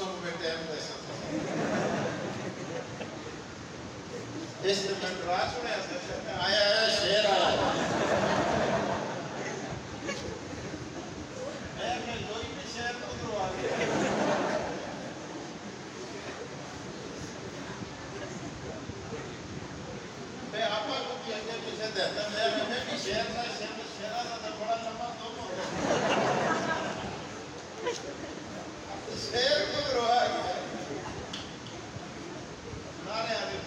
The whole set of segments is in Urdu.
سب میں ٹائم دے سکتا اس نے میں ڈرا چھوڑے آیا شیر آیا میں کوئی بھی شیر کو دروا گیا میں آپ کو بھی اگے پیچھے دیتا میں بھی شیر تھا شیرہ تھا بڑا لمبا دو شیر کو دروا گیا نارے آگے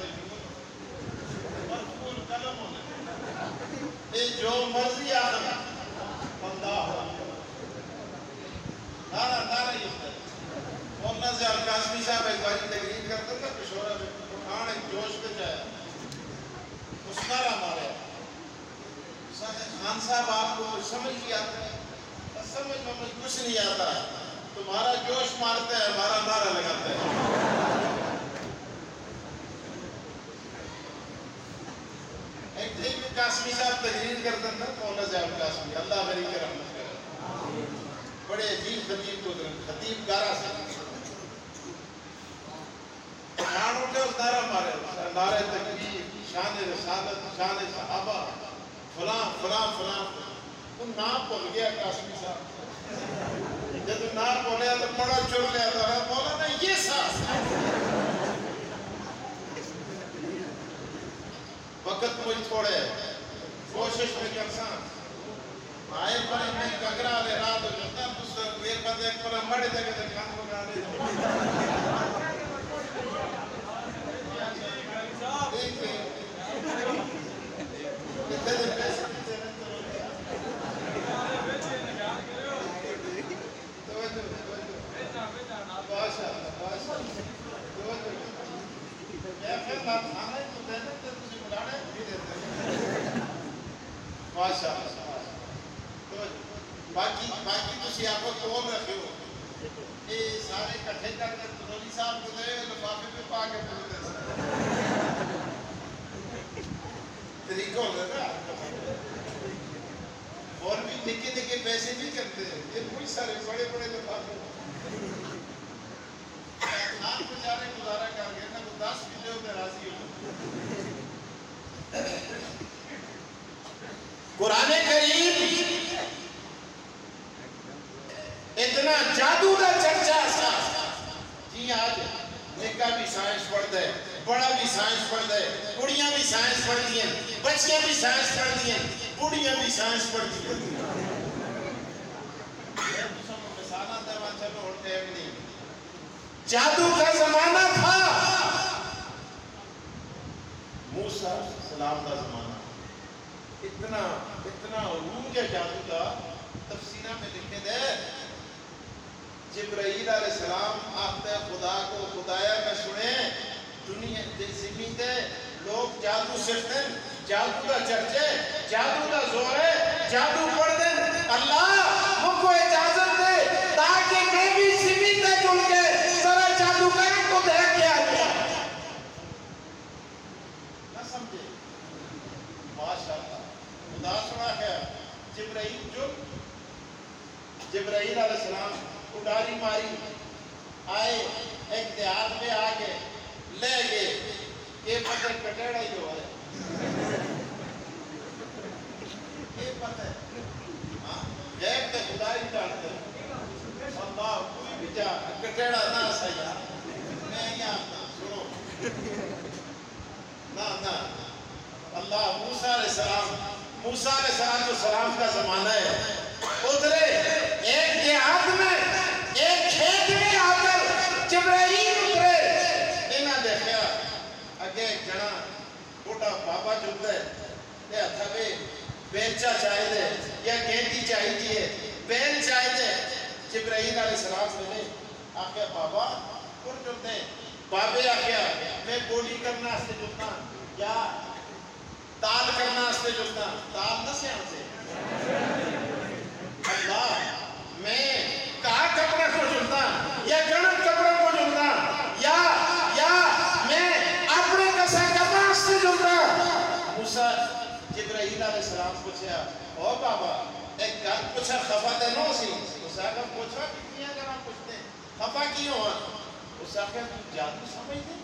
مرفول قلم ہونے یہ جو مرضی آدم بندہ ہو نارا یہ ہوتا ہے مولانا زیاد قاسمی صاحب ایک باری تقریر کرتا تھا پشورہ میں اٹھان ایک جوش پہ جایا اس نارا مارے خان صاحب آپ کو سمجھ نہیں آتا ہے سمجھ کچھ نہیں آتا تمہارا جوش مارتا ہے ہمارا نعرہ لگاتا ہے ایک دن قاسمی صاحب تقریر کرتا تھا مولانا زیاد قاسمی اللہ غری کے رحمت کرے بڑے عجیب خطیب گارا سے پٹھان اٹھے اس نعرہ مارے نعرہ تکبیر شان رسالت شان صحابہ فلاں فلاں فلاں وہ نام بھول گیا قاسمی صاحب جب نام بولیا تو بڑا چور لیا تھا مولانا یہ ساس وقت مجھ تھوڑے کوشش میں کرسان آئے پر میں کگرہ لے رات ہو جاتا دوسرا ویر پر ایک پر مڑے دے کے کھان کو گانے دیکھتے کتنے دے پیسے کتنے باشا باشا میں پھر نہ کھانا ہی تو دینے تھے تجھے بلانے بھی دیتے باشا باقی تسی آپ کو کون رکھے ہو یہ سارے کٹھے کر کے تنوری صاحب کو دے لفافے پہ پا کے پڑھتے ہیں طریقہ ہوگا نا اور بھی نکے نکے پیسے بھی کرتے ہیں یہ کوئی سارے بڑے بڑے لفافے آپ بچارے گزارا کر گئے نا وہ 10 ویڈیو میں راضی ہو قرآن کریم اتنا جادو کا چرچا سا جی آج نکا بھی سائنس پڑھ دے بڑا بھی سائنس پڑھ دے کڑیاں بھی سائنس پڑھ دیں بچیاں بھی سائنس پڑھ دیں بڑیاں بھی سائنس پڑھ دیں مثالہ دے چلو اور ٹائم نہیں جادو کا زمانہ تھا موسیٰ سلام کا زمانہ اتنا عروج ہے جادو کا تفسیرہ میں لکھے دے جبرائیل علیہ السلام آختے خدا کو خدایا میں سنیں دنیا زمین دے لوگ جادو سکھتے ہیں جادو کا چرچے جادو کا زور ہے جادو پڑھ دیں اللہ مجھ کو اجازت دے تاکہ میں بھی زمین دے جل کے سارا جادو کریں کو دیکھ کے آگیا نہ سمجھے ماشاءاللہ خدا سنا ہے جبرائیل علیہ السلام اڈاری ماری آئے ایک دیہات میں آگے لے گئے یہ پتہ کٹیڑا ہی جو ہے یہ پتہ غیب تے خدا ہی جانتے اللہ کوئی بھی جا کٹیڑا نہ سیا میں یہاں سنو نہ اللہ موسیٰ علیہ السلام کا زمانہ ہے ادھرے ایک دیہات میں ایک کھیت میں آ کر جبرائیل اترے انہاں دیکھیا اگے ایک جنا بوٹا بابا جھکتا ہے یہ ہتھا بھی بیلچا چاہے دے یا گینٹی چاہیے بیل چاہے دے جبرائیل علیہ السلام نے آخیا بابا کون جھکتے ہیں بابے آخیا میں گوڑی کرنا سے جھکتا یا تال کرنا اس پہ جلتا تال نہ سے آن سے اللہ میں کہا کپڑے کو جلتا یا گنت کپڑے کو جلتا یا میں اپنے کسا کرنا اس سے جلتا موسیٰ جبرائیل علیہ السلام پوچھا او بابا ایک گھر پوچھا خفا دے نو سی موسیٰ کا پوچھا کتنی اگر آپ پوچھتے ہیں خفا کیوں ہوا اس آخیا تو جادو سمجھ دے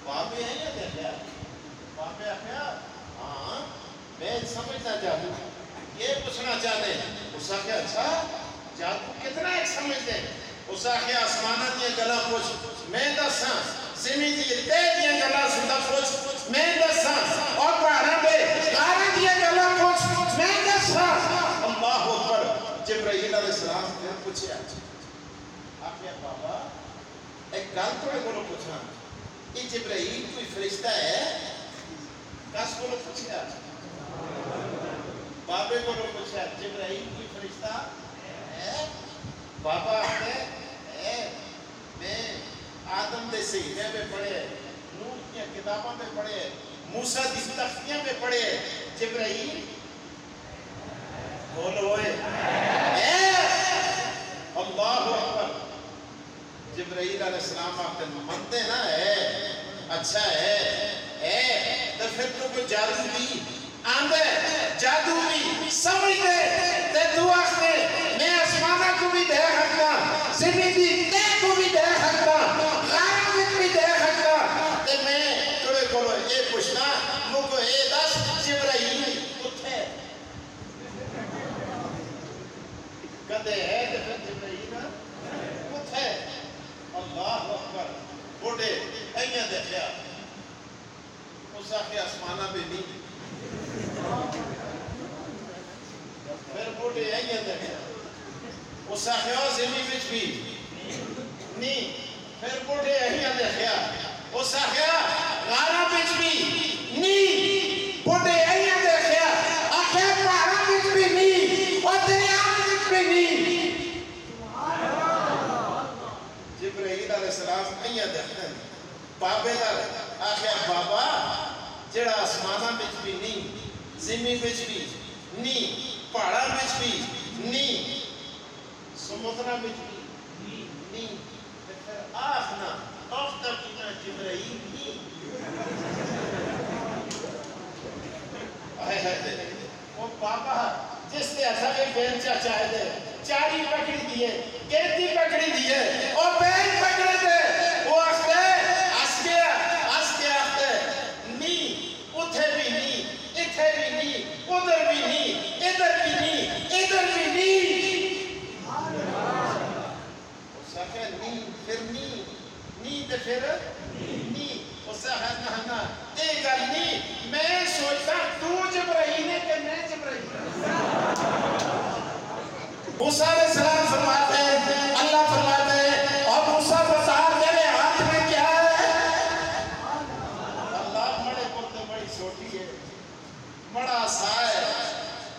بابے ہیں یا دیکھا بابے آخیا ہاں میں سمجھنا جادو یہ پوچھنا چاہتے ہیں اس آخیا اچھا جادو کتنا ایک سمجھ دے اس آخیا آسمانہ دیا گلا پوچھ میں دساں زمین دی تے دیا گلا سنتا پوچھ میں دساں اور پہاڑا بے غارہ دیا گلا پوچھ میں دساں اللہ اکبر جبرائیل علیہ السلام نے پوچھے آخیا بابا ایک گل تو بولو پوچھنا یہ جبرائیل کوئی فرشتہ ہے کس بولو پوچھے بابے بولو پوچھے جبرائیل کوئی فرشتہ ہے بابا آخر میں آدم دے صحیفے پہ پڑھے نوح کی کتابوں پہ پڑھے موسیٰ دی تختیاں پہ پڑھے جبرائیل بولو ہوئے اللہ اکبر جبرائیل علیہ السلام آپ نے منتے نا ہے اچھا ہے تو پھر تو کوئی جادو بھی آندے جادو بھی سمجھ دے تے تو آخر میں آسمانہ کو بھی دے سکتا زمین دی تے کو بھی دے سکتا غارہ میں بھی دے سکتا تے میں تھوڑے کولو یہ پوچھنا مجھ کو اے دس جبرائیل کتھے کدے ہے تے پھر جبرائیل کتھے اللہ اکبر بوڑے اینا دیکھیا اس آخر آسمانہ بھی نہیں پھر بوڑے اینا دیکھیا اس آخر زمین بچ بھی نہیں پھر بوڑے اینا دیکھیا اس آخر غارہ بچ بھی نہیں بوڑے اینا دیکھیا آخر پہاڑا بچ بھی نہیں اور دریا بچ بھی نہیں جبرائیل علیہ السلام اینا دیکھتے ہیں بابے در آخر بابا جڑا آسمانہ بچ بھی نہیں زمین بچ بھی نہیں پہاڑا بچ بھی نہیں سمندرہ بچ بھی نہیں پھر آخنا افتر کنا جبرائیل نہیں وہ بابا جس نے اچھا کے بینچہ چاہے دے چاری پکڑی دیئے کیتی پکڑی دیئے اور بینچ پکڑی دے وہ آختے آسکے نہیں اتھے بھی نہیں اتھے بھی نہیں ادھر بھی نہیں ادھر بھی نہیں ادھر بھی نہیں اس آخر نہیں پھر نہیں تے پھر نہیں اس آخر نہ اے گل نہیں میں سوچتا تو جبرائیل ہے کہ میں جبرائیل موسیٰ علیہ السلام فرماتے ہیں اللہ فرماتے ہیں اور موسیٰ بتا تیرے ہاتھ میں کیا ہے اللہ بڑے پتے بڑی چھوٹی ہے بڑا سا ہے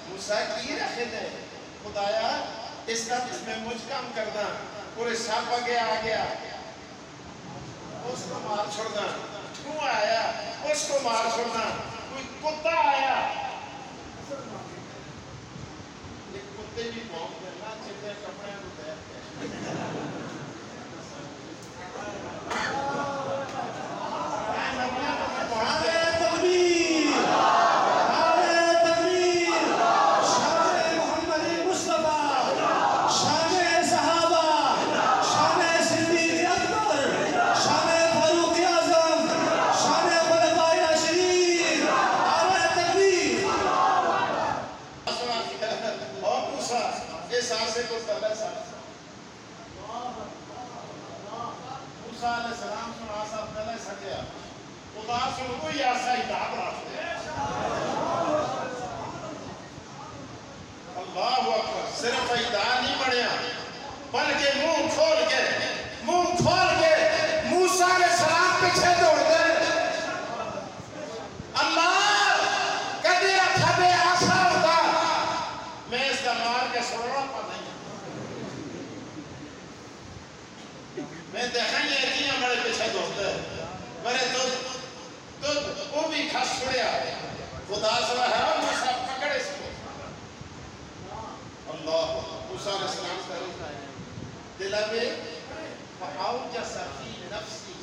موسیٰ کی رکھے دے خدایا اس کا اس میں مجھ کام کرنا پورے سانپ آگیا اس کو مار چھوڑنا کیوں آیا اس کو مار چھوڑنا کوئی کتا آیا ایک کتے بھی بہت کرنا چلتے کپڑے ہوتے ہیں موسیٰ علیہ السلام سن آسا پہلے سکیا خدا سن کوئی آسا اتحاد رکھتے اللہ اکبر صرف اتحاد نہیں بڑھیا بلکہ منہ کھول کے موسیٰ علیہ السلام پیچھے دوڑ دے اللہ کدے اتھبے آسا ہوتا میں اس کا مار کے سوڑا پا نہیں میں دیکھیں گے کہ ہمارے پیچھے دوڑتے ہیں میرے تو وہ بھی کھاس چھوڑیا خدا صلی ہے اور موسیٰ پکڑ اس کو اللہ موسیٰ علیہ السلام کا دلہ میں فَأَوْجَسَ فِي نَفْسِهِ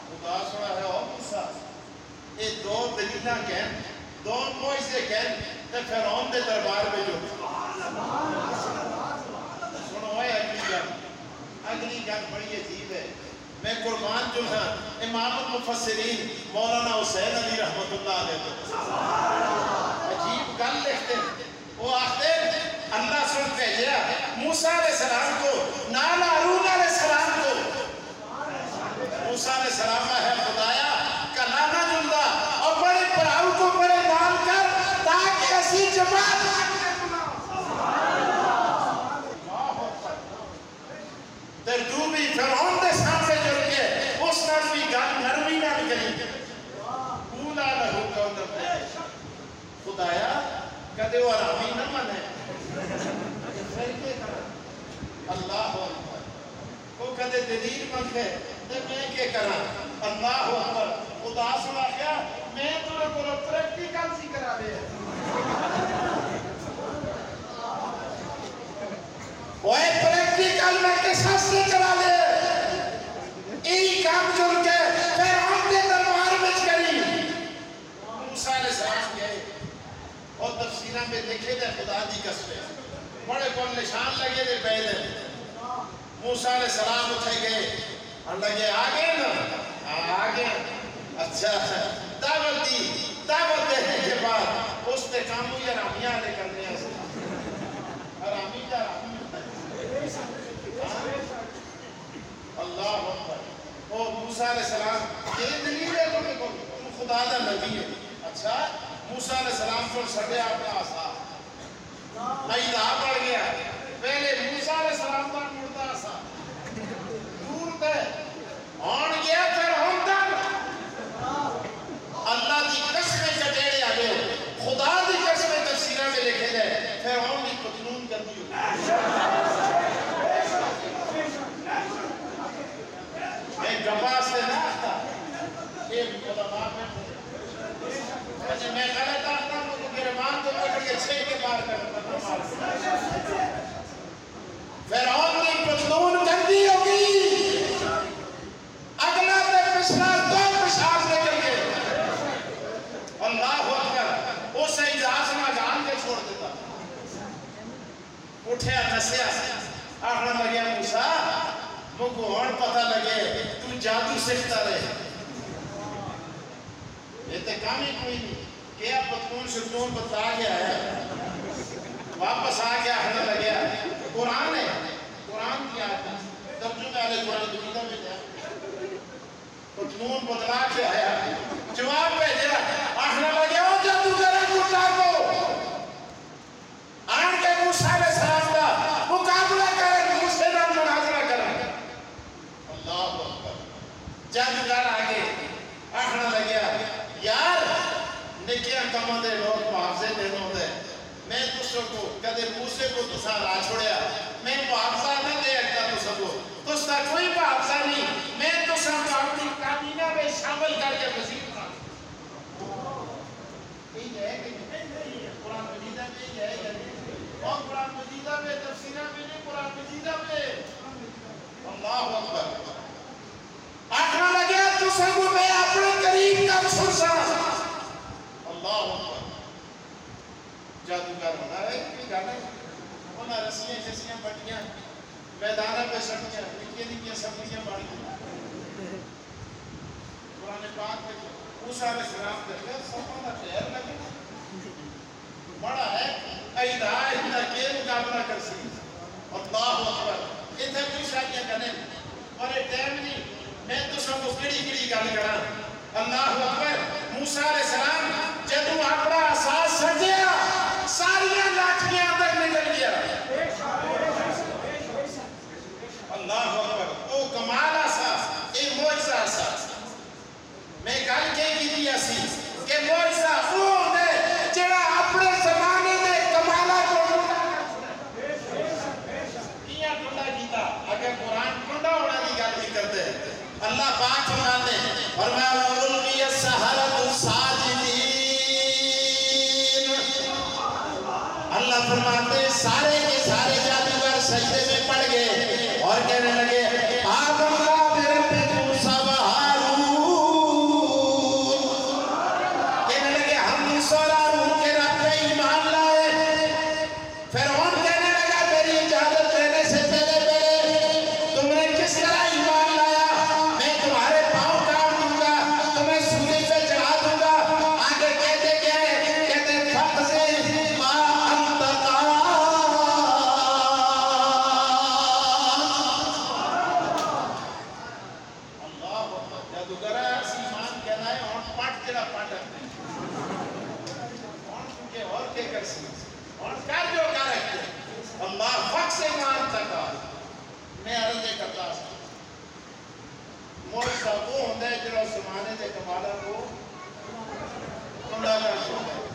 خدا صلی ہے اور موسیٰ یہ دو دلیلہ کہیں دو موئزے کہیں تے فرعون دے دربار میں جو جو ہیں امام المفسرین مولانا حسین علی رحمت اللہ علیہ عجیب گل لکھتے ہیں. وہ آختے اللہ سن بھیجیا موسیٰ علیہ السلام کو نال ہارون علیہ السلام کو. موسیٰ علیہ السلام ہے خدایا کلا نہ جلدا اور بڑے پراؤ کو بڑے نال کر تاکہ اسی جماعت در تو بھی فرعون دے سامنے جڑ کے اس نال بھی گل نرمی نال کری اولا لہو قولا خدایا کدے وہ آرامی نہ منے اللہ اکبر وہ کدے دلیل منگے تے میں کیا کرا اللہ اکبر خدا سنا کیا میں تمہیں کو پریکٹیکل سی کرا دے وہ پریکٹیکل میں کسا سے کرا لے ای کام جڑ کے پھر ہم نے دربار میں کری. موسیٰ علیہ السلام گئے اور تفسیرہ میں دیکھے دے خدا دی قسمیں بڑے کون نشان لگے دے پہلے. موسیٰ علیہ السلام اٹھے گئے اور لگے آگے نا آگے اچھا دعوت دی دعوت دینے کے بعد اس نے کامو یا رامیاں لے کرنے ہیں رامی جا رامی اللہ اکبر. او موسیٰ علیہ السلام یہ دلیل ہے تم خدا دا نبی ہے. اچھا موسیٰ علیہ السلام کو سڑے اپنا آسا ایدہ پڑ گیا پہلے موسیٰ علیہ السلام کا مردہ آسا دور تے آن گیا پھر ہم تک اللہ دی قسمیں کٹیڑے آگے ہو خدا دی قسمیں تفسیرہ میں لکھے جائے پھر ہم دی پتنون کرتی ہو میں گبا سے نہ آتا ایک علماء میں میں غلط آتا ہوں تو گرمان تو پکڑ کے چھے کے بار کرتا فرعون کی پتلون گندی ہوگی اگلا تے پچھلا دو پیشاب نکل گئے اللہ اکبر اسے اجازت نہ گان کے چھوڑ دیتا اٹھیا نسیا آخر لگیا موسیٰ مجھو اور پتہ لگے تو جادو سکھتا رہے یہ تے کام ہی کوئی نہیں کیا پتکون شکون بتا گیا ہے واپس آ گیا ہمیں لگیا قرآن ہے قرآن کی آیت ہے ترجمہ علیہ قرآن دنیا میں جائے پتکون بدلا کے آیا جواب پہ جا آخر لگیا ہو جب تو ذرا کتا کو آن کے موسیٰ علیہ السلام کا مقابلہ کریں موسیٰ نام مناظرہ کریں اللہ اکبر جب گھر آگے آخر لگیا یار نکیاں کماں دے لوگ معافظے دینا دے میں دوسروں کو کدے موسیٰ کو تسا را چھوڑیا میں معافظہ نہ دے اکتا تسا کو تسا کوئی معافظہ نہیں میں تسا کو اپنی کابینہ میں شامل کر کے وزیر تھا یہ ہے کہ قرآن مجیدہ میں یہ ہے اور قرآن مجیدہ میں تفسیرہ میں نہیں قرآن مجیدہ میں اللہ اکبر آخر لگیا تسا کو میں اپنے قریب کا سرسا اللہ اکبر جادوگر ہونا ہے کوئی گانے ہونا رسیاں جسیاں بٹیاں میدانہ پہ سڑکیاں نکیاں نکیاں سبزیاں بڑی قرآن پاک میں موسیٰ علیہ السلام کرتے سبحانہ خیر لگے بڑا ہے ایدہ اتنا کے مقابلہ کر سی اللہ اکبر اتنے کوئی شادیاں کرنے اور ایک ٹائم نہیں میں تو سب کو کڑی کڑی گل کرا اللہ اکبر موسیٰ علیہ السلام جدو اپنا اساس سجیا ساریاں لاٹھیاں اندر نکل گیا اللہ اکبر او کمال اساس اے معجزہ اساس میں گل کی دیا سی کہ معجزہ وہ نے جڑا اپنے زمانے میں کمالہ کو کیا ٹھنڈا کیتا اگر قرآن ٹھنڈا ہونا کی گل بھی کرتے ہیں اللہ پاک فرماتے ہیں فرمایا السحرۃ ساجدین جڑا پاٹک نہیں کیونکہ اور کے کر سکتے اور کر جو کر رکھتے اللہ فق سے ایمان تکا میں عرض کرتا ہوں موجزہ وہ ہوندہ ہے جنہوں زمانے دے کمالہ کو کنڈا کر سکتا ہے